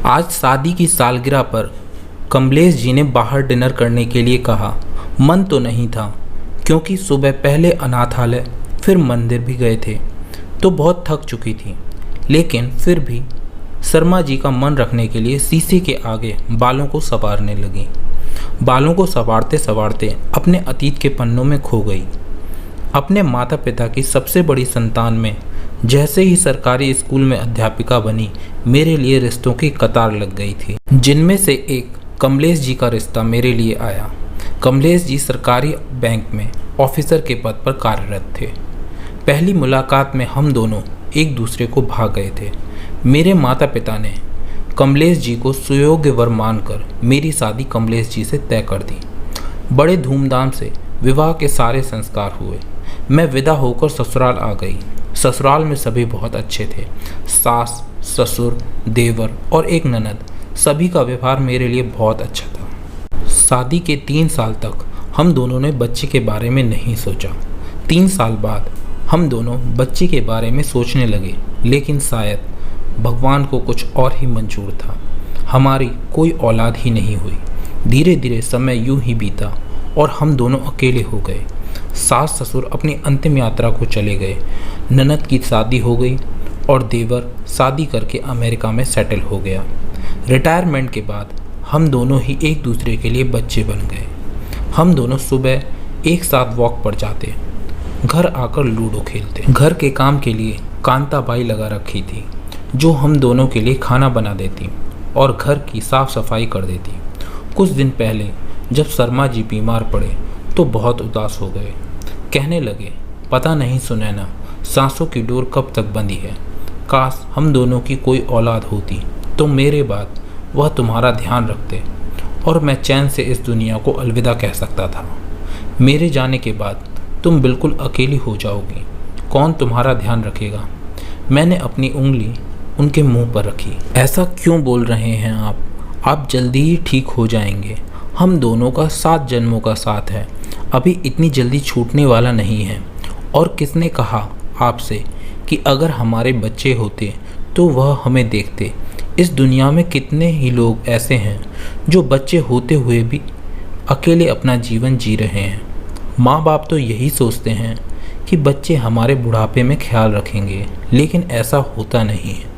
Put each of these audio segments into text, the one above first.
आज शादी की सालगिरह पर कमलेश जी ने बाहर डिनर करने के लिए कहा। मन तो नहीं था क्योंकि सुबह पहले अनाथालय फिर मंदिर भी गए थे तो बहुत थक चुकी थी, लेकिन फिर भी शर्मा जी का मन रखने के लिए शीशे के आगे बालों को संवारने लगी। बालों को संवारते संवारते अपने अतीत के पन्नों में खो गई। अपने माता पिता की सबसे बड़ी संतान में जैसे ही सरकारी स्कूल में अध्यापिका बनी, मेरे लिए रिश्तों की कतार लग गई थी, जिनमें से एक कमलेश जी का रिश्ता मेरे लिए आया। कमलेश जी सरकारी बैंक में ऑफिसर के पद पर कार्यरत थे। पहली मुलाकात में हम दोनों एक दूसरे को भा गए थे। मेरे माता पिता ने कमलेश जी को सुयोग्य वर मानकर मेरी शादी कमलेश जी से तय कर दी। बड़े धूमधाम से विवाह के सारे संस्कार हुए। मैं विदा होकर ससुराल आ गई। ससुराल में सभी बहुत अच्छे थे। सास, ससुर, देवर और एक ननद, सभी का व्यवहार मेरे लिए बहुत अच्छा था। शादी के 3 साल तक हम दोनों ने बच्चे के बारे में नहीं सोचा। 3 साल बाद हम दोनों बच्चे के बारे में सोचने लगे, लेकिन शायद भगवान को कुछ और ही मंजूर था। हमारी कोई औलाद ही नहीं हुई। धीरे धीरे समय यूं ही बीता और हम दोनों अकेले हो गए। सास ससुर अपनी अंतिम यात्रा को चले गए। ननद की शादी हो गई और देवर शादी करके अमेरिका में सेटल हो गया। रिटायरमेंट के बाद हम दोनों ही एक दूसरे के लिए बच्चे बन गए। हम दोनों सुबह एक साथ वॉक पर जाते, घर आकर लूडो खेलते। घर के काम के लिए कांता बाई लगा रखी थी, जो हम दोनों के लिए खाना बना देती और घर की साफ सफाई कर देती। कुछ दिन पहले जब शर्मा जी बीमार पड़े तो बहुत उदास हो गए। कहने लगे, पता नहीं सुनैना, सांसों की डोर कब तक बंधी है। काश हम दोनों की कोई औलाद होती तो मेरे बाद वह तुम्हारा ध्यान रखते और मैं चैन से इस दुनिया को अलविदा कह सकता था। मेरे जाने के बाद तुम बिल्कुल अकेली हो जाओगी। कौन तुम्हारा ध्यान रखेगा? मैंने अपनी उंगली उनके मुंह पर रखी। ऐसा क्यों बोल रहे हैं आप जल्दी ही ठीक हो जाएंगे। हम दोनों का 7 जन्मों का साथ है, अभी इतनी जल्दी छूटने वाला नहीं है। और किसने कहा आपसे कि अगर हमारे बच्चे होते तो वह हमें देखते? इस दुनिया में कितने ही लोग ऐसे हैं जो बच्चे होते हुए भी अकेले अपना जीवन जी रहे हैं। माँ बाप तो यही सोचते हैं कि बच्चे हमारे बुढ़ापे में ख्याल रखेंगे, लेकिन ऐसा होता नहीं है।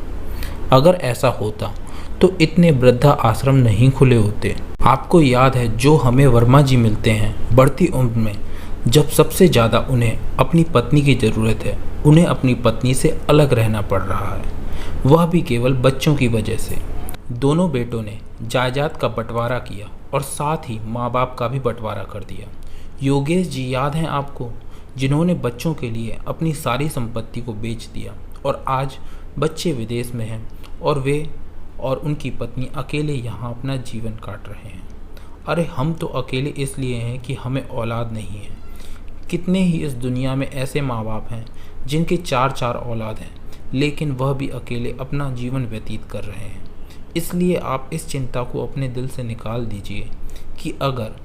अगर ऐसा होता तो इतने वृद्धा आश्रम नहीं खुले होते। आपको याद है जो हमें वर्मा जी मिलते हैं बढ़ती उम्र में, जब सबसे ज़्यादा उन्हें अपनी पत्नी की ज़रूरत है, उन्हें अपनी पत्नी से अलग रहना पड़ रहा है, वह भी केवल बच्चों की वजह से। दोनों बेटों ने जायदाद का बंटवारा किया और साथ ही माँ बाप का भी बंटवारा कर दिया। योगेश जी याद हैं आपको, जिन्होंने बच्चों के लिए अपनी सारी संपत्ति को बेच दिया और आज बच्चे विदेश में हैं और वे और उनकी पत्नी अकेले यहाँ अपना जीवन काट रहे हैं। अरे हम तो अकेले इसलिए हैं कि हमें औलाद नहीं है। कितने ही इस दुनिया में ऐसे माँ बाप हैं जिनके 4-4 औलाद हैं, लेकिन वह भी अकेले अपना जीवन व्यतीत कर रहे हैं। इसलिए आप इस चिंता को अपने दिल से निकाल दीजिए कि अगर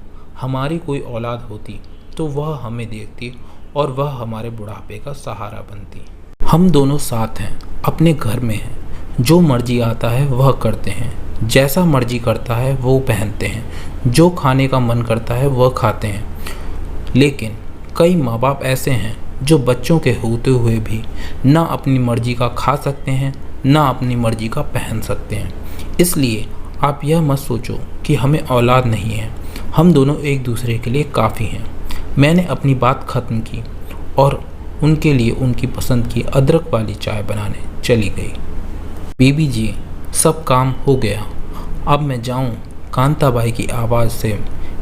हमारी कोई औलाद होती तो वह हमें देखती और वह हमारे बुढ़ापे का सहारा बनती। हम दोनों साथ हैं, अपने घर में हैं, जो मर्जी आता है वह करते हैं, जैसा मर्जी करता है वो पहनते हैं, जो खाने का मन करता है वह खाते हैं। लेकिन कई माँ बाप ऐसे हैं जो बच्चों के होते हुए भी ना अपनी मर्जी का खा सकते हैं, ना अपनी मर्जी का पहन सकते हैं। इसलिए आप यह मत सोचो कि हमें औलाद नहीं है, हम दोनों एक दूसरे के लिए काफ़ी हैं। मैंने अपनी बात ख़त्म की और उनके लिए उनकी पसंद की अदरक वाली चाय बनाने चली गई। बीबी जी, सब काम हो गया, अब मैं जाऊं? कांता बाई की आवाज़ से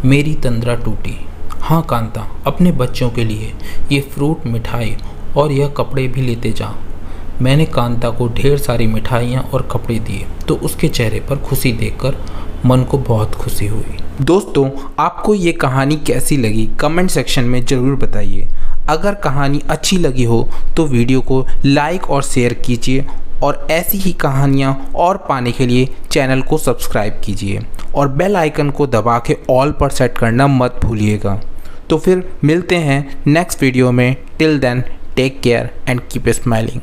मेरी तंद्रा टूटी। हाँ कांता, अपने बच्चों के लिए ये फ्रूट, मिठाई और यह कपड़े भी लेते जा। मैंने कांता को ढेर सारी मिठाइयाँ और कपड़े दिए तो उसके चेहरे पर खुशी देखकर मन को बहुत खुशी हुई। दोस्तों, आपको ये कहानी कैसी लगी कमेंट सेक्शन में ज़रूर बताइए। अगर कहानी अच्छी लगी हो तो वीडियो को लाइक और शेयर कीजिए और ऐसी ही कहानियाँ और पाने के लिए चैनल को सब्सक्राइब कीजिए और बेल आइकन को दबा के ऑल पर सेट करना मत भूलिएगा। तो फिर मिलते हैं नेक्स्ट वीडियो में। Till then take care and keep smiling.